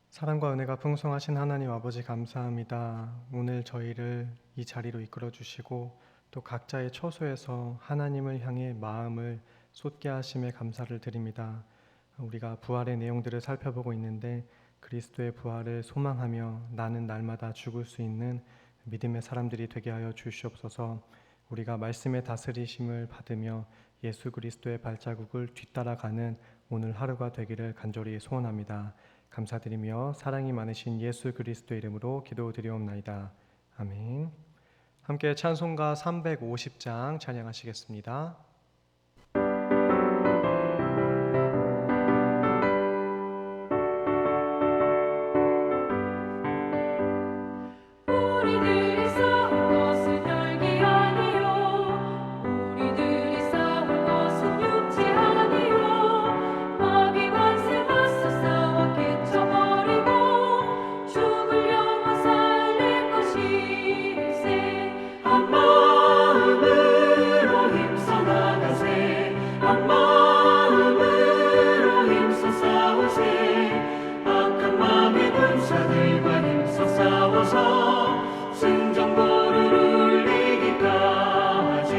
사랑과 은혜가 풍성하신 하나님 아버지 감사합니다. 오늘 저희를 이 자리로 이끌어 주시고 또 각자의 처소에서 하나님을 향해 마음을 쏟게 하심에 감사를 드립니다. 우리가 부활의 내용들을 살펴보고 있는데 그리스도의 부활을 소망하며 나는 날마다 죽을 수 있는 믿음의 사람들이 되게 하여 주시옵소서. 우리가 말씀의 다스리심을 받으며 예수 그리스도의 발자국을 뒤따라가는 오늘 하루가 되기를 간절히 소원합니다. 감사드리며 사랑이 많으신 예수 그리스도 이름으로 기도드리옵나이다. 아멘. 함께 찬송가 350장 찬양하시겠습니다. 우리들이 싸울 것은 혈기 아니요 우리들이 싸울 것은 육체 아니요 마귀 권세 맞서 싸워 깨쳐버리고 죽을 영혼 살릴 것일세. 한 마음으로 힘써 나가세. 한 마음으로 힘써 싸우세. 악한 마귀 군사들과 힘써 싸워서 승전보를 울리기까지.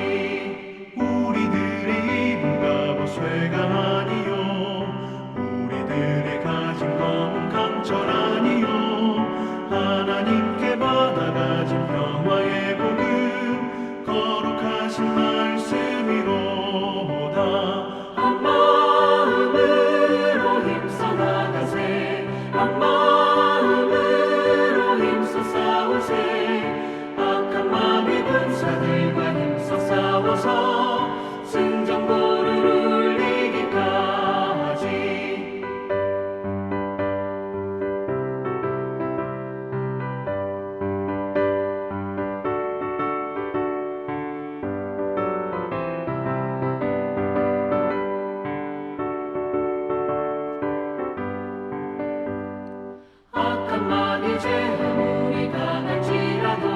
우리들의 입은 갑옷 쇠가 아니요 우리들의 가진 검은 강철 아니요 하나님께 받아가진 평화의 복음 거룩하신 말씀이로다. 한 마음으로 힘써 나가세. 한 마음으로 힘써 싸우세. 악한 마귀 군사들과 힘써 싸워서 승전보를 울리기까지. 악한 마귀 죄 아무리 강할지라도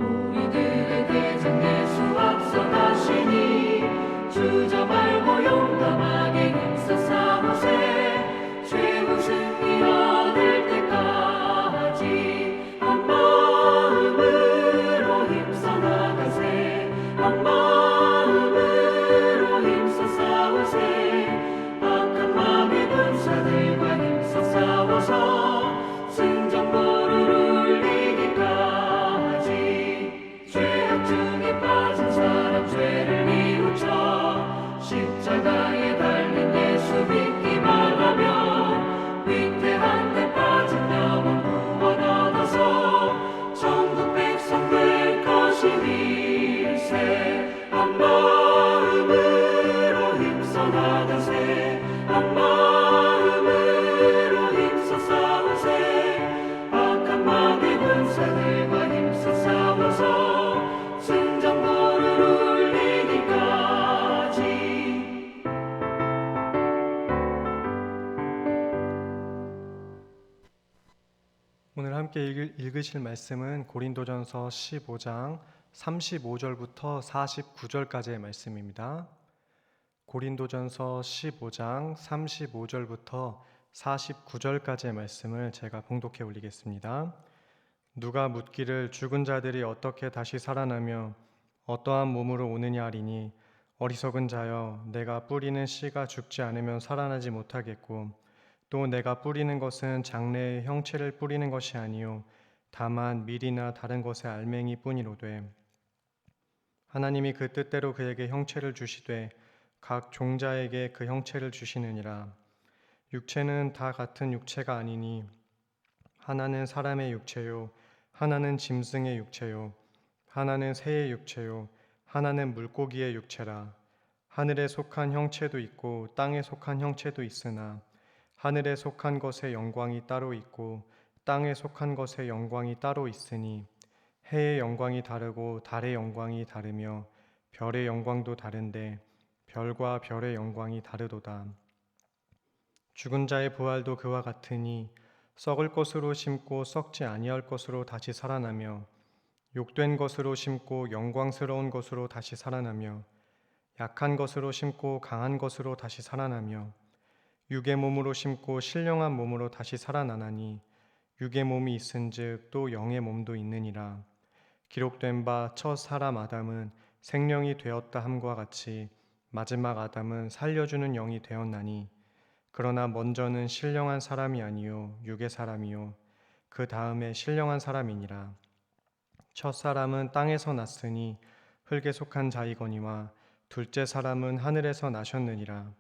우리들의 대장 예수 앞서 가시니 주저 말고 용감하게 힘써 싸우세. 최후 승리 얻을 때까지. 한 마음으로 힘써 나가세. 한 마음으로 힘써 싸우세. 악한 마귀 군사들과 힘써 싸워서 승전보를 울리기까지. 죄악 중에 빠진 사람 죄를 뉘우쳐 십자가에 달린 예수 믿기만 하면 위태한 데 빠진 영혼 구원 얻어서 천국 백성 될 것임일세. 한 마음으로 힘써 나가세. 한 마음으로 힘써 싸우세. 악한 마귀 군사들과 힘써 싸워서 승전보를 울리기까지. 오늘 함께 읽으실 말씀은 고린도전서 15장 35절부터 49절까지의 말씀입니다. 고린도전서 15장 35절부터 49절까지의 말씀을 제가 봉독해 올리겠습니다. 누가 묻기를 죽은 자들이 어떻게 다시 살아나며 어떠한 몸으로 오느냐 하리니 어리석은 자여 내가 뿌리는 씨가 죽지 않으면 살아나지 못하겠고 또 내가 뿌리는 것은 장래의 형체를 뿌리는 것이 아니요 다만 밀이나 다른 것의 알맹이 뿐이로되 하나님이 그 뜻대로 그에게 형체를 주시되 각 종자에게 그 형체를 주시느니라. 육체는 다 같은 육체가 아니니 하나는 사람의 육체요 하나는 짐승의 육체요 하나는 새의 육체요 하나는 물고기의 육체라. 하늘에 속한 형체도 있고 땅에 속한 형체도 있으나 하늘에 속한 것의 영광이 따로 있고 땅에 속한 것의 영광이 따로 있으니 해의 영광이 다르고 달의 영광이 다르며 별의 영광도 다른데 별과 별의 영광이 다르도다. 죽은 자의 부활도 그와 같으니 썩을 것으로 심고 썩지 아니할 것으로 다시 살아나며 욕된 것으로 심고 영광스러운 것으로 다시 살아나며 약한 것으로 심고 강한 것으로 다시 살아나며 육의 몸으로 심고 신령한 몸으로 다시 살아나나니 육의 몸이 있은즉 또 영의 몸도 있느니라. 기록된 바 첫 사람 아담은 생명이 되었다 함과 같이 마지막 아담은 살려주는 영이 되었나니 그러나 먼저는 신령한 사람이 아니요 육의 사람이요 그 다음에 신령한 사람이니라. 첫 사람은 땅에서 났으니 흙에 속한 자이거니와 둘째 사람은 하늘에서 나셨느니라.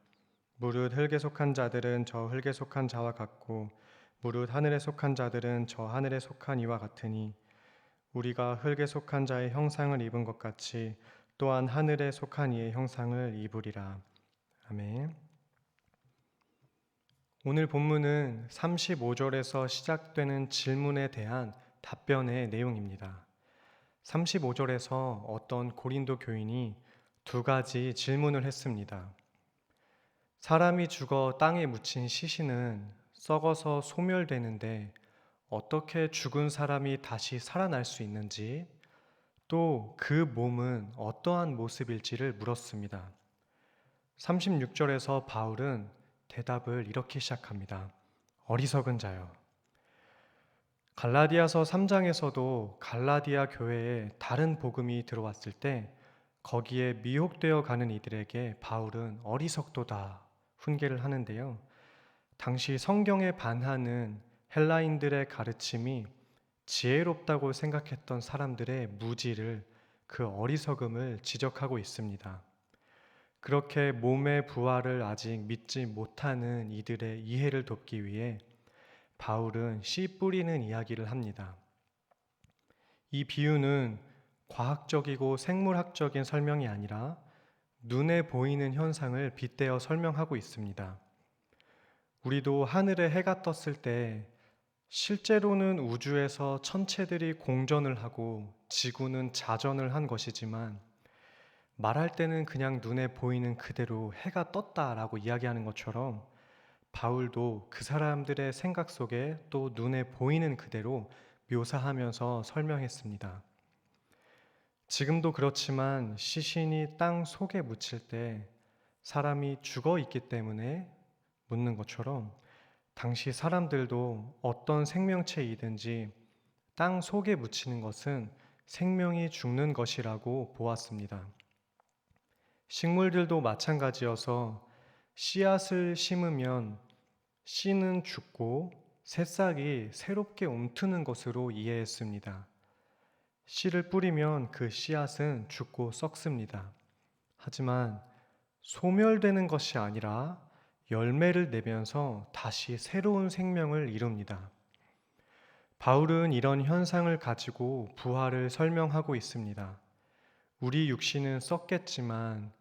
무릇 흙에 속한 자들은 저 흙에 속한 자와 같고 무릇 하늘에 속한 자들은 저 하늘에 속한 이와 같으니 우리가 흙에 속한 자의 형상을 입은 것 같이 또한 하늘에 속한 이의 형상을 입으리라. 아멘. 오늘 본문은 35절에서 시작되는 질문에 대한 답변의 내용입니다. 35절에서 어떤 고린도 교인이 두 가지 질문을 했습니다. 사람이 죽어 땅에 묻힌 시신은 썩어서 소멸되는데 어떻게 죽은 사람이 다시 살아날 수 있는지, 또 그 몸은 어떠한 모습일지를 물었습니다. 36절에서 바울은 대답을 이렇게 시작합니다. 어리석은 자여. 갈라디아서 3장에서도 갈라디아 교회에 다른 복음이 들어왔을 때 거기에 미혹되어 가는 이들에게 바울은 어리석도다 훈계를 하는데요. 당시 성경에 반하는 헬라인들의 가르침이 지혜롭다고 생각했던 사람들의 무지를, 그 어리석음을 지적하고 있습니다. 그렇게 몸의 부활을 아직 믿지 못하는 이들의 이해를 돕기 위해 바울은 씨 뿌리는 이야기를 합니다. 이 비유는 과학적이고 생물학적인 설명이 아니라 눈에 보이는 현상을 빗대어 설명하고 있습니다. 우리도 하늘에 해가 떴을 때 실제로는 우주에서 천체들이 공전을 하고 지구는 자전을 한 것이지만 말할 때는 그냥 눈에 보이는 그대로 해가 떴다라고 이야기하는 것처럼 바울도 그 사람들의 생각 속에 또 눈에 보이는 그대로 묘사하면서 설명했습니다. 지금도 그렇지만 시신이 땅 속에 묻힐 때 사람이 죽어 있기 때문에 묻는 것처럼 당시 사람들도 어떤 생명체이든지 땅 속에 묻히는 것은 생명이 죽는 것이라고 보았습니다. 식물들도 마찬가지여서 씨앗을 심으면 씨는 죽고 새싹이 새롭게 움트는 것으로 이해했습니다. 씨를 뿌리면 그 씨앗은 죽고 썩습니다. 하지만 소멸되는 것이 아니라 열매를 내면서 다시 새로운 생명을 이룹니다. 바울은 이런 현상을 가지고 부활을 설명하고 있습니다. 우리 육신은 썩겠지만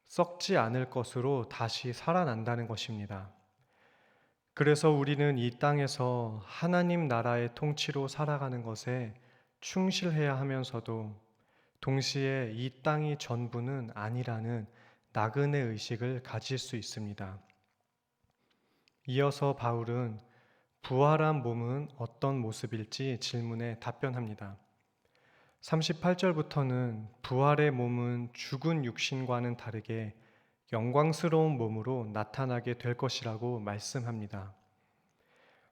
썩지 않을 것으로 다시 살아난다는 것입니다. 그래서 우리는 이 땅에서 하나님 나라의 통치로 살아가는 것에 충실해야 하면서도 동시에 이 땅이 전부는 아니라는 나그네 의식을 가질 수 있습니다. 이어서 바울은 부활한 몸은 어떤 모습일지 질문에 답변합니다. 38절부터는 부활의 몸은 죽은 육신과는 다르게 영광스러운 몸으로 나타나게 될 것이라고 말씀합니다.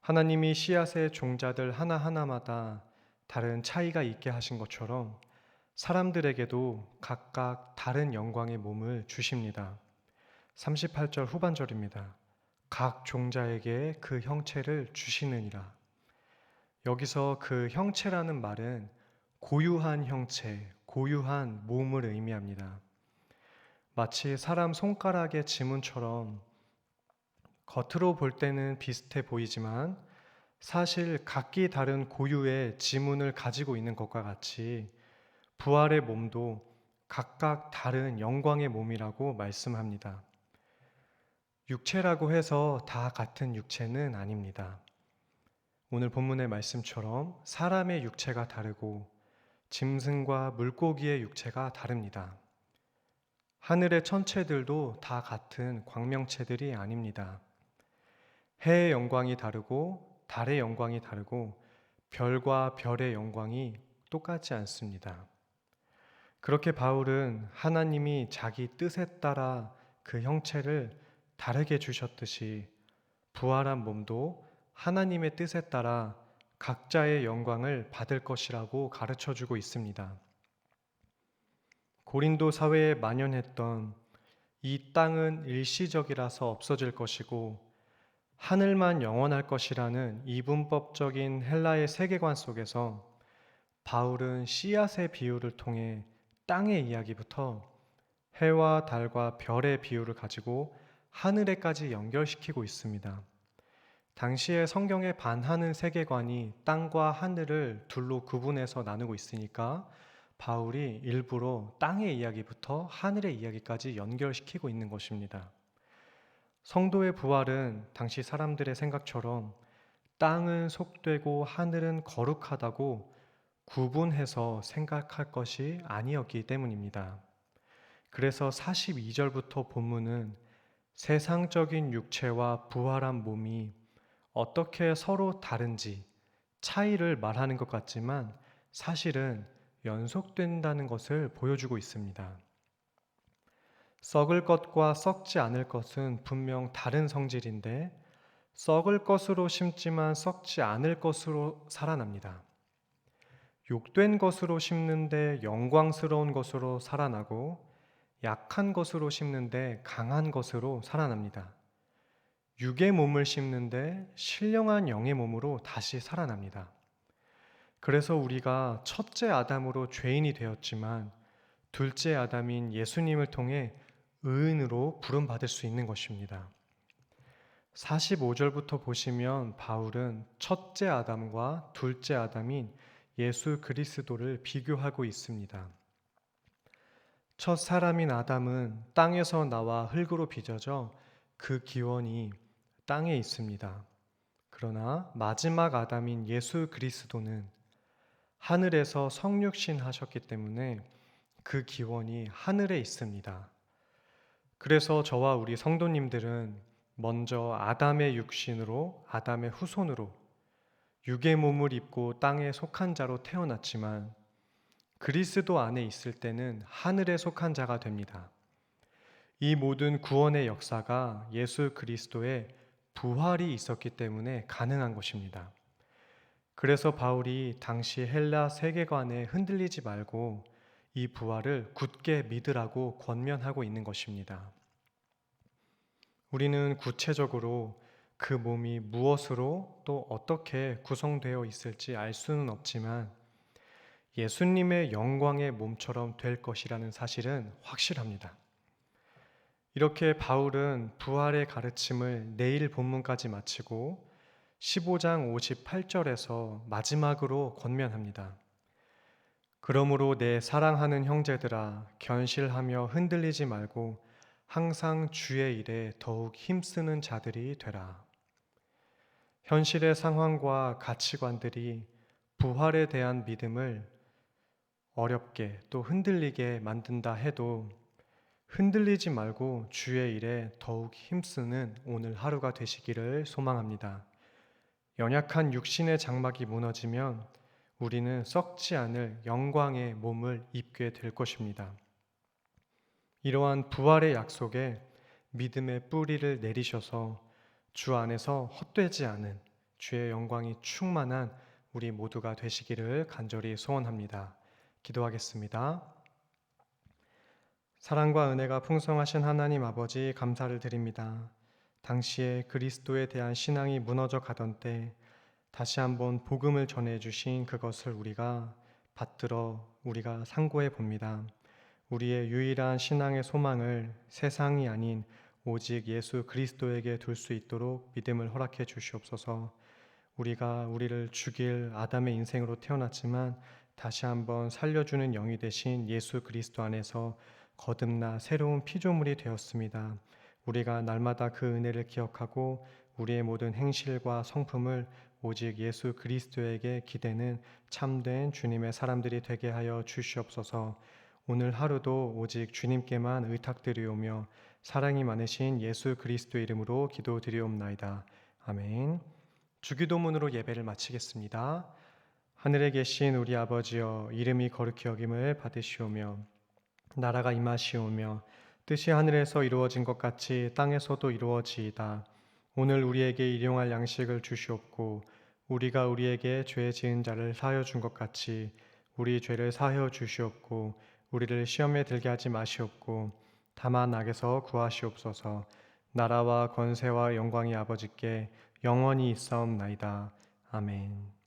하나님이 씨앗의 종자들 하나하나마다 다른 차이가 있게 하신 것처럼 사람들에게도 각각 다른 영광의 몸을 주십니다. 38절 후반절입니다. 각 종자에게 그 형체를 주시느니라. 여기서 그 형체라는 말은 고유한 형체, 고유한 몸을 의미합니다. 마치 사람 손가락의 지문처럼 겉으로 볼 때는 비슷해 보이지만 사실 각기 다른 고유의 지문을 가지고 있는 것과 같이 부활의 몸도 각각 다른 영광의 몸이라고 말씀합니다. 육체라고 해서 다 같은 육체는 아닙니다. 오늘 본문의 말씀처럼 사람의 육체가 다르고 짐승과 물고기의 육체가 다릅니다. 하늘의 천체들도 다 같은 광명체들이 아닙니다. 해의 영광이 다르고 달의 영광이 다르고 별과 별의 영광이 똑같지 않습니다. 그렇게 바울은 하나님이 자기 뜻에 따라 그 형체를 다르게 주셨듯이 부활한 몸도 하나님의 뜻에 따라 각자의 영광을 받을 것이라고 가르쳐 주고 있습니다. 고린도 사회에 만연했던 이 땅은 일시적이라서 없어질 것이고 하늘만 영원할 것이라는 이분법적인 헬라의 세계관 속에서 바울은 씨앗의 비유를 통해 땅의 이야기부터 해와 달과 별의 비유를 가지고 하늘에까지 연결시키고 있습니다. 당시에 성경에 반하는 세계관이 땅과 하늘을 둘로 구분해서 나누고 있으니까 바울이 일부러 땅의 이야기부터 하늘의 이야기까지 연결시키고 있는 것입니다. 성도의 부활은 당시 사람들의 생각처럼 땅은 속되고 하늘은 거룩하다고 구분해서 생각할 것이 아니었기 때문입니다. 그래서 42절부터 본문은 세상적인 육체와 부활한 몸이 어떻게 서로 다른지 차이를 말하는 것 같지만 사실은 연속된다는 것을 보여주고 있습니다. 썩을 것과 썩지 않을 것은 분명 다른 성질인데 썩을 것으로 심지만 썩지 않을 것으로 살아납니다. 욕된 것으로 심는데 영광스러운 것으로 살아나고 약한 것으로 심는데 강한 것으로 살아납니다. 육의 몸을 심는데 신령한 영의 몸으로 다시 살아납니다. 그래서 우리가 첫째 아담으로 죄인이 되었지만 둘째 아담인 예수님을 통해 의인으로 부름받을 수 있는 것입니다. 45절부터 보시면 바울은 첫째 아담과 둘째 아담인 예수 그리스도를 비교하고 있습니다. 첫 사람인 아담은 땅에서 나와 흙으로 빚어져 그 기원이 땅에 있습니다. 그러나 마지막 아담인 예수 그리스도는 하늘에서 성육신 하셨기 때문에 그 기원이 하늘에 있습니다. 그래서 저와 우리 성도님들은 먼저 아담의 육신으로 아담의 후손으로 육의 몸을 입고 땅에 속한 자로 태어났지만 그리스도 안에 있을 때는 하늘에 속한 자가 됩니다. 이 모든 구원의 역사가 예수 그리스도의 부활이 있었기 때문에 가능한 것입니다. 그래서 바울이 당시 헬라 세계관에 흔들리지 말고 이 부활을 굳게 믿으라고 권면하고 있는 것입니다. 우리는 구체적으로 그 몸이 무엇으로 또 어떻게 구성되어 있을지 알 수는 없지만 예수님의 영광의 몸처럼 될 것이라는 사실은 확실합니다. 이렇게 바울은 부활의 가르침을 내일 본문까지 마치고 15장 58절에서 마지막으로 권면합니다. 그러므로 내 사랑하는 형제들아 견실하며 흔들리지 말고 항상 주의 일에 더욱 힘쓰는 자들이 되라. 현실의 상황과 가치관들이 부활에 대한 믿음을 어렵게 또 흔들리게 만든다 해도 흔들리지 말고 주의 일에 더욱 힘쓰는 오늘 하루가 되시기를 소망합니다. 연약한 육신의 장막이 무너지면 우리는 썩지 않을 영광의 몸을 입게 될 것입니다. 이러한 부활의 약속에 믿음의 뿌리를 내리셔서 주 안에서 헛되지 않은 주의 영광이 충만한 우리 모두가 되시기를 간절히 소원합니다. 기도하겠습니다. 사랑과 은혜가 풍성하신 하나님 아버지 감사를 드립니다. 당시에 그리스도에 대한 신앙이 무너져 가던 때 다시 한번 복음을 전해주신 그것을 우리가 받들어 우리가 상고해 봅니다. 우리의 유일한 신앙의 소망을 세상이 아닌 오직 예수 그리스도에게 둘 수 있도록 믿음을 허락해 주시옵소서. 우리가 우리를 죽일 아담의 인생으로 태어났지만 다시 한번 살려주는 영이 되신 예수 그리스도 안에서 거듭나 새로운 피조물이 되었습니다. 우리가 날마다 그 은혜를 기억하고 우리의 모든 행실과 성품을 오직 예수 그리스도에게 기대는 참된 주님의 사람들이 되게 하여 주시옵소서. 오늘 하루도 오직 주님께만 의탁드리오며 사랑이 많으신 예수 그리스도 이름으로 기도드리옵나이다. 아멘. 주기도문으로 예배를 마치겠습니다. 하늘에 계신 우리 아버지여, 이름이 거룩히 여김을 받으시오며 나라가 임하시오며 뜻이 하늘에서 이루어진 것 같이 땅에서도 이루어지이다. 오늘 우리에게 일용할 양식을 주시옵고 우리가 우리에게 죄 지은 자를 사하여 준 것 같이 우리 죄를 사하여 주시옵고 우리를 시험에 들게 하지 마시옵고 다만 악에서 구하시옵소서. 나라와 권세와 영광이 아버지께 영원히 있사옵나이다. 아멘.